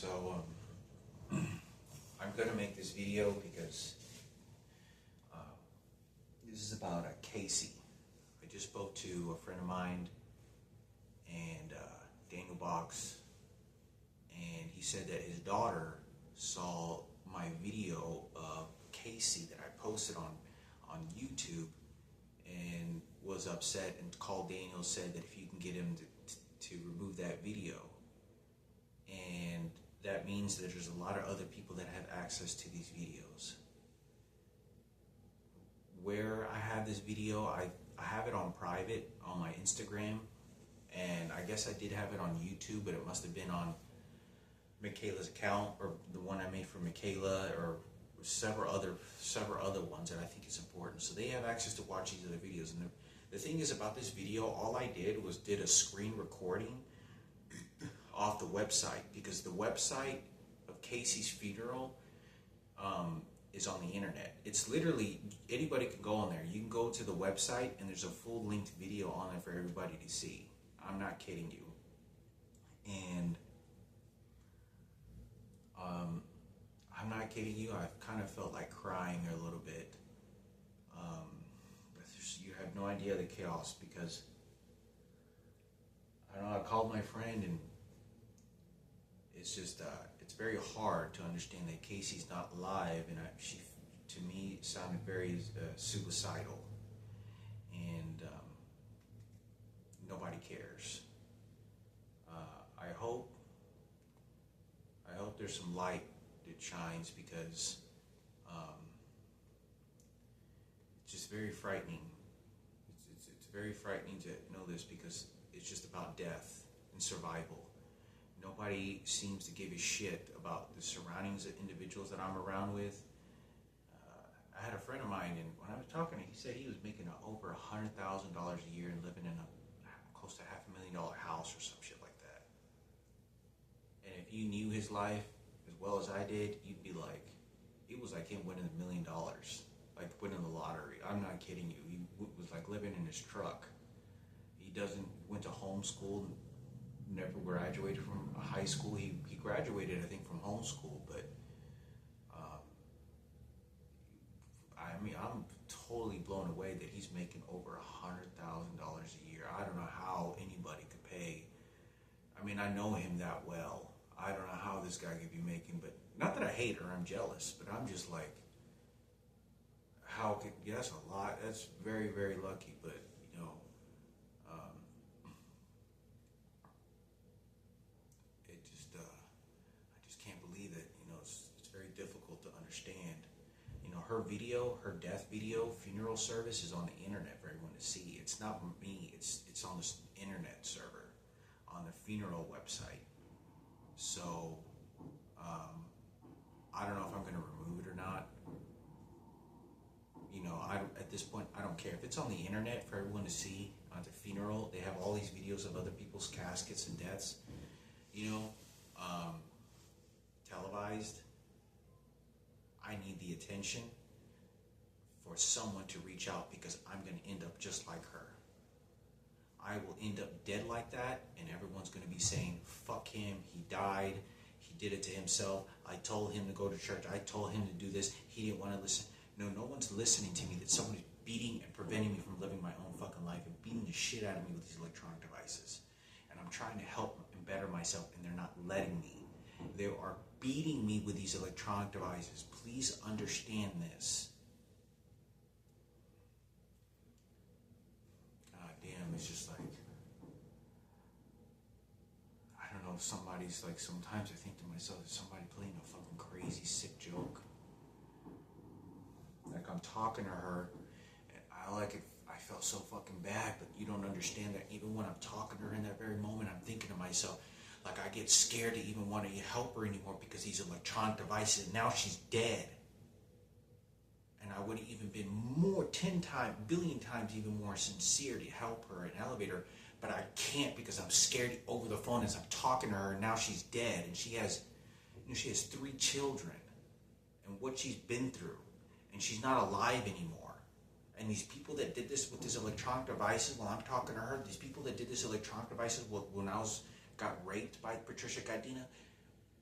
So I'm gonna make this video because this is about Casey. I just spoke to a friend of mine and Daniel Box, and he said that his daughter saw my video of Casey that I posted on YouTube and was upset and called Daniel, said that if you can get him to remove that video. And that means that there's a lot of other people that have access to these videos. Where I have this video, I have it on private on my Instagram, and I guess I did have it on YouTube, but it must have been on Michaela's account, or the one I made for Michaela, or several other ones that I think is important. So they have access to watch these other videos. And the thing is about this video, all I did was did a screen recording off the website, because the website of Casey's funeral is on the internet. It's literally, anybody can go on there. You can go to the website and there's a full linked video on there for everybody to see. I'm not kidding you. And I'm not kidding you, I kind of felt like crying a little bit. But you have no idea the chaos, because I don't know, I called my friend, and it's just, it's very hard to understand that Casey's not alive, and she, to me, sounded very suicidal, and nobody cares. I hope there's some light that shines, because it's just very frightening. It's very frightening to know this, because it's just about death and survival. Nobody seems to give a shit about the surroundings of individuals that I'm around with. I had a friend of mine, and when I was talking to him, he said he was making over $100,000 a year and living in a close to $500,000 house or some shit like that. And if you knew his life as well as I did, you'd be like, it was like him winning $1 million, like winning the lottery. I'm not kidding you. He was like living in his truck. He went to homeschool, never graduated from high school. He graduated, I think, from homeschool, but I mean, I'm totally blown away that he's making over $100,000 a year. I don't know how anybody could pay. I mean, I know him that well. I don't know how this guy could be making, but not that I hate or I'm jealous, but I'm just like, yeah, that's a lot. That's very, very lucky, but you know, I just can't believe it. You know, it's very difficult to understand. You know, her video, her death video, funeral service is on the internet for everyone to see. It's not me. It's on this internet server, on the funeral website. So, I don't know if I'm going to remove it or not. You know, at this point, I don't care. If it's on the internet for everyone to see on the funeral, they have all these videos of other people's caskets and deaths, you know, televised. I need the attention for someone to reach out, because I'm going to end up just like her. I will end up dead like that, and everyone's going to be saying, fuck him, he died, he did it to himself, I told him to go to church, I told him to do this, he didn't want to listen. No one's listening to me, that somebody's beating and preventing me from living my own fucking life and beating the shit out of me with these electronic devices. And I'm trying to help and better myself, and they're not letting me. They are beating me with these electronic devices. Please understand this. God damn, it's just like, I don't know, somebody's like, sometimes I think to myself, is somebody playing a fucking crazy, sick joke? Like, I'm talking to her, and I felt so fucking bad, but you don't understand that even when I'm talking to her in that very moment, I'm thinking to myself, like, I get scared to even want to help her anymore, because these electronic devices, and now she's dead. And I would have even been more, 10 times, billion times even more sincere to help her and elevate her, but I can't, because I'm scared over the phone as I'm talking to her, and now she's dead, and she has 3 children, and what she's been through, and she's not alive anymore. And these people that did this with these electronic devices, while I'm talking to her, these people that did this electronic devices when I got raped by Patricia Cadena,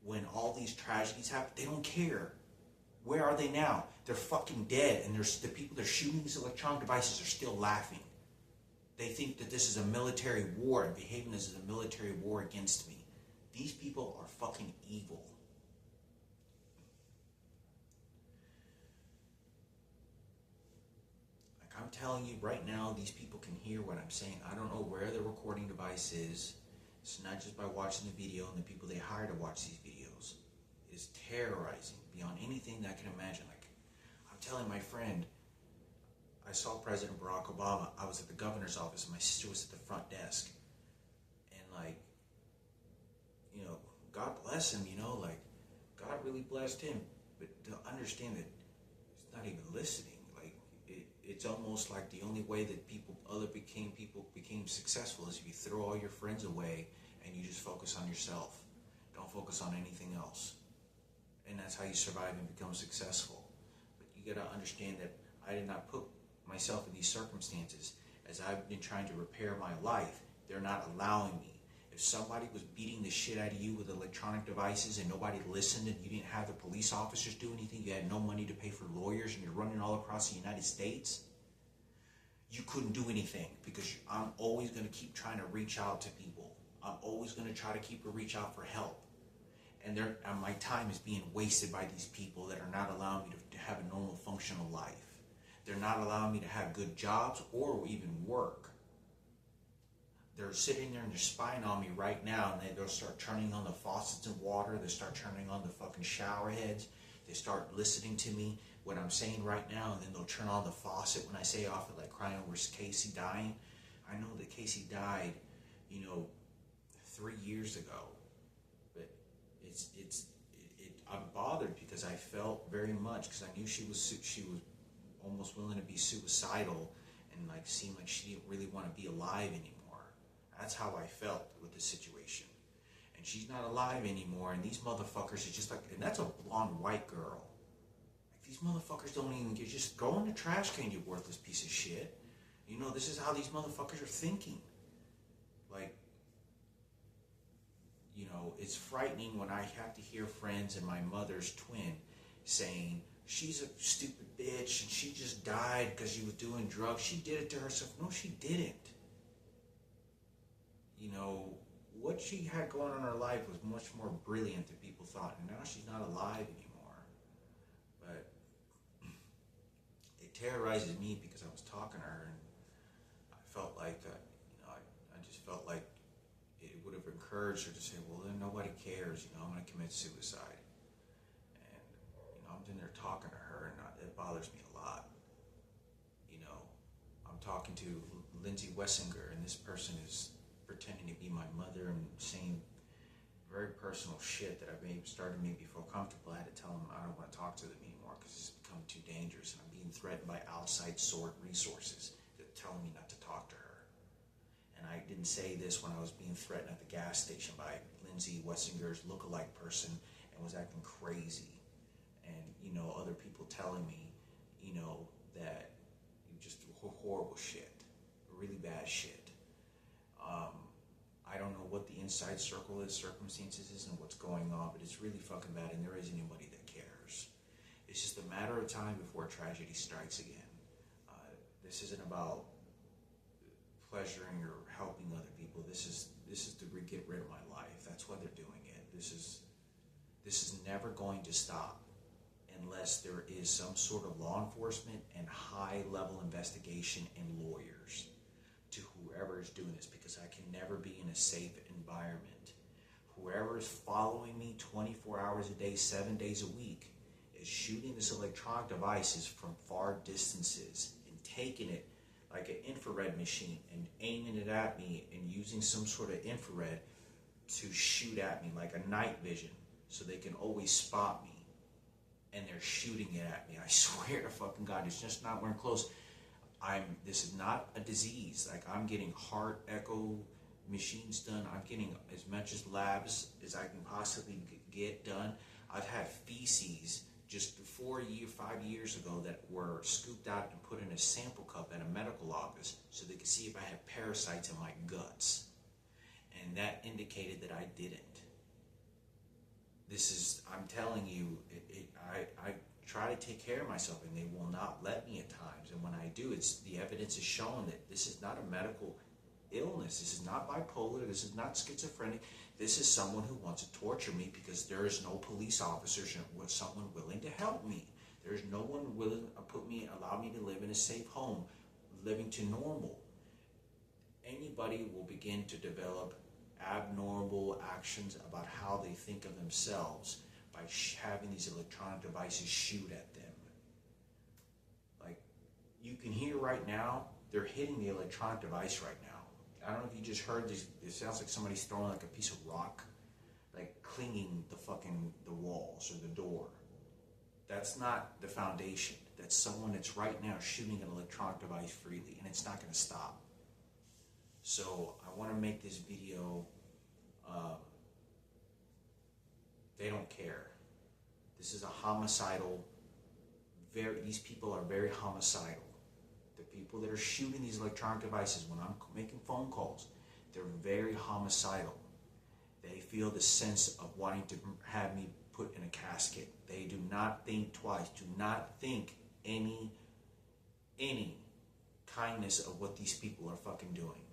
when all these tragedies happen, they don't care. Where are they now? They're fucking dead, and there's the people that are shooting these electronic devices are still laughing. They think that this is a military war and behaving as a military war against me. These people are fucking evil. Like I'm telling you right now, these people can hear what I'm saying. I don't know where the recording device is. It's not just by watching the video and the people they hire to watch these videos. It is terrorizing beyond anything that I can imagine. Like I'm telling my friend, I saw President Barack Obama. I was at the governor's office and my sister was at the front desk. And like, you know, God bless him, you know, like God really blessed him. But to understand that he's not even listening, like it's almost like the only way that people became successful is if you throw all your friends away and you just focus on yourself. Don't focus on anything else. And that's how you survive and become successful. But you gotta understand that I did not put myself in these circumstances. As I've been trying to repair my life, they're not allowing me. If somebody was beating the shit out of you with electronic devices and nobody listened and you didn't have the police officers do anything, you had no money to pay for lawyers and you're running all across the United States, you couldn't do anything because I'm always going to keep trying to reach out to people. I'm always going to try to reach out for help. And my time is being wasted by these people that are not allowing me to have a normal functional life. They're not allowing me to have good jobs or even work. They're sitting there and they're spying on me right now, and they'll start turning on the faucets and water. They start turning on the fucking shower heads. They start listening to me, what I'm saying right now, and then they'll turn on the faucet when I say off it, like crying over Casey dying. I know that Casey died, 3 years ago, but I'm bothered because I felt very much, because I knew she was almost willing to be suicidal, and like seemed like she didn't really want to be alive anymore. That's how I felt with the situation. And she's not alive anymore, and these motherfuckers are just like, and that's a blonde white girl. Like, these motherfuckers don't even get, just go in the trash can, you worthless piece of shit. This is how these motherfuckers are thinking. Like, it's frightening when I have to hear friends and my mother's twin saying, she's a stupid bitch, and she just died because she was doing drugs. She did it to herself. No, she didn't. What she had going on in her life was much more brilliant than people thought, and now she's not alive anymore. But it terrorizes me because I was talking to her, and I felt like, I just felt like it would have encouraged her to say, well, then nobody cares, I'm going to commit suicide. And, I'm in there talking to her, and it bothers me a lot. I'm talking to Lindsay Wessinger, and this person is pretending to be my mother and saying very personal shit that I started to make me feel comfortable. I had to tell them I don't want to talk to them anymore because it's become too dangerous, and I'm being threatened by outside resources that tell me not to talk to her. And I didn't say this when I was being threatened at the gas station by Lindsay Wessinger's lookalike person and was acting crazy. And, other people telling me, that just horrible shit, really bad shit. I don't know what the inside circumstances is and what's going on, but it's really fucking bad, and there isn't anybody that cares. It's just a matter of time before tragedy strikes again. This isn't about pleasuring or helping other people. This is to get rid of my life. That's why they're doing it. This is never going to stop unless there is some sort of law enforcement and high-level investigation and lawyers to whoever is doing this, because I can never be in a safe environment. Whoever is following me 24 hours a day, 7 days a week, is shooting this electronic devices from far distances and taking it like an infrared machine and aiming it at me and using some sort of infrared to shoot at me like a night vision so they can always spot me. And they're shooting it at me. I swear to fucking God, it's just not wearing clothes. This is not a disease. Like, I'm getting heart echo machines done. I'm getting as much as labs as I can possibly get done. I've had feces just 5 years ago that were scooped out and put in a sample cup at a medical office so they could see if I had parasites in my guts. And that indicated that I didn't. I'm telling you, I try to take care of myself, and they will not let me at times. And when I do, the evidence is showing that this is not a medical illness. This is not bipolar. This is not schizophrenic. This is someone who wants to torture me because there is no police officers or someone willing to help me. There is no one willing to allow me to live in a safe home, living to normal. Anybody will begin to develop abnormal actions about how they think of themselves by having these electronic devices shoot at them. Like, you can hear right now, they're hitting the electronic device right now. I don't know if you just heard this. It sounds like somebody's throwing like a piece of rock, like clinging the walls or the door. That's not the foundation. That's someone that's right now shooting an electronic device freely, and it's not going to stop. So I want to make this video. They don't care. This is a homicidal. These people are very homicidal. The people that are shooting these electronic devices, when I'm making phone calls, they're very homicidal. They feel the sense of wanting to have me put in a casket. They do not think twice. Do not think any kindness of what these people are fucking doing.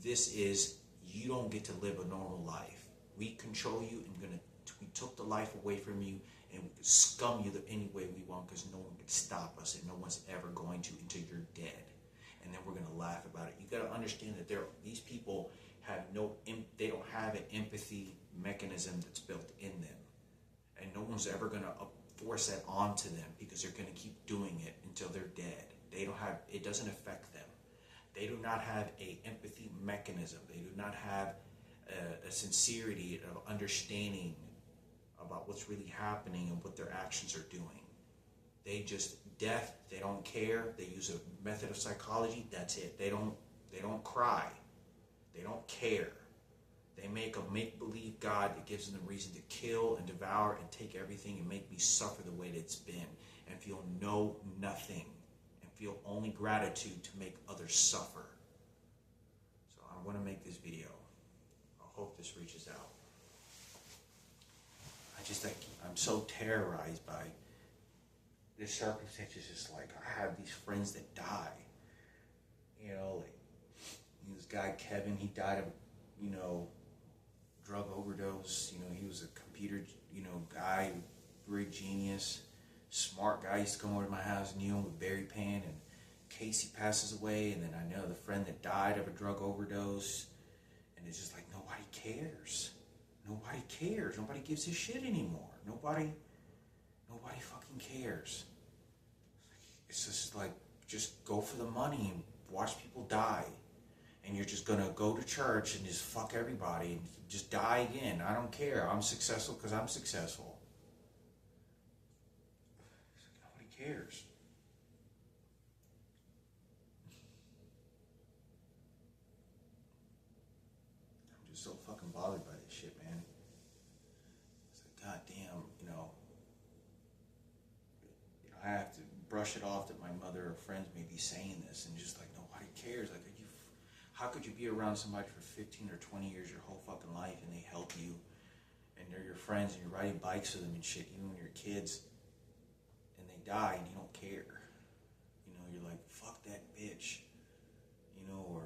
This is, you don't get to live a normal life. We control you, and we took the life away from you, and we can scum you any way we want, because no one can stop us, and no one's ever going to until you're dead. And then we're going to laugh about it. You got to understand that these people they don't have an empathy mechanism that's built in them, and no one's ever going to force that onto them, because they're going to keep doing it until they're dead. It doesn't affect them. They do not have an empathy mechanism. They do not have a sincerity of understanding about what's really happening and what their actions are doing. They just deaf. They don't care. They use a method of psychology. That's it. They don't cry. They don't care. They make a make-believe God that gives them the reason to kill and devour and take everything and make me suffer the way that it's been, and feel nothing, and feel only gratitude to make others suffer. So I want to make this video. I hope this reaches out. I'm so terrorized by this circumstances. Just like, I have these friends that die. Like this guy Kevin, he died of, drug overdose. He was a computer, guy, very genius, smart guy. He used to come over to my house, knew him with berry pan. And Casey passes away, and then I know the friend that died of a drug overdose. And it's just like, nobody cares. Nobody cares. Nobody gives a shit anymore. Nobody fucking cares. It's just like, just go for the money and watch people die. And you're just gonna go to church and just fuck everybody and just die again. I don't care. I'm successful because I'm successful. Nobody cares. I'm just so fucking bothered by this shit, man. It's like, goddamn, I have to brush it off that my mother or friends may be saying this, and just like, nobody cares. Like, how could you be around somebody for 15 or 20 years, your whole fucking life, and they help you, and they're your friends, and you're riding bikes with them and shit, you and your kids, and they die, and you don't care. You're like, fuck that bitch. Or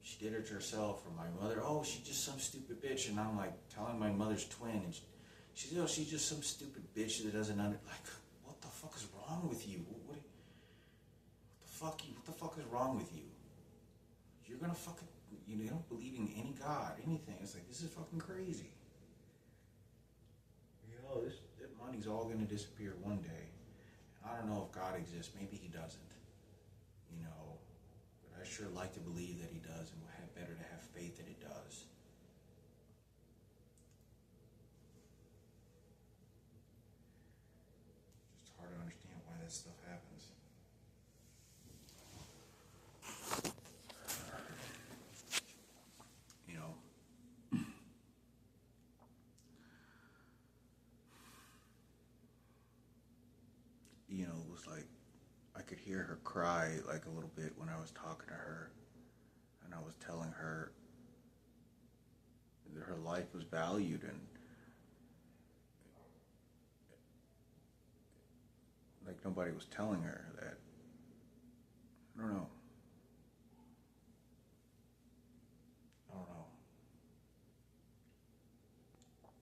she did it to herself, or my mother, oh, she's just some stupid bitch, and I'm like telling my mother's twin, and she's just some stupid bitch that doesn't like, what the fuck is wrong with you? What the fuck is wrong with you? You're gonna fucking, you don't believe in any God, anything. It's like, this is fucking crazy. That money's all gonna disappear one day. And I don't know if God exists. Maybe he doesn't. But I sure like to believe that he does, and would have better to have faith that it does. It's hard to understand why that stuff happens. It was like, I could hear her cry like a little bit when I was talking to her, and I was telling her that her life was valued, and like nobody was telling her that. I don't know.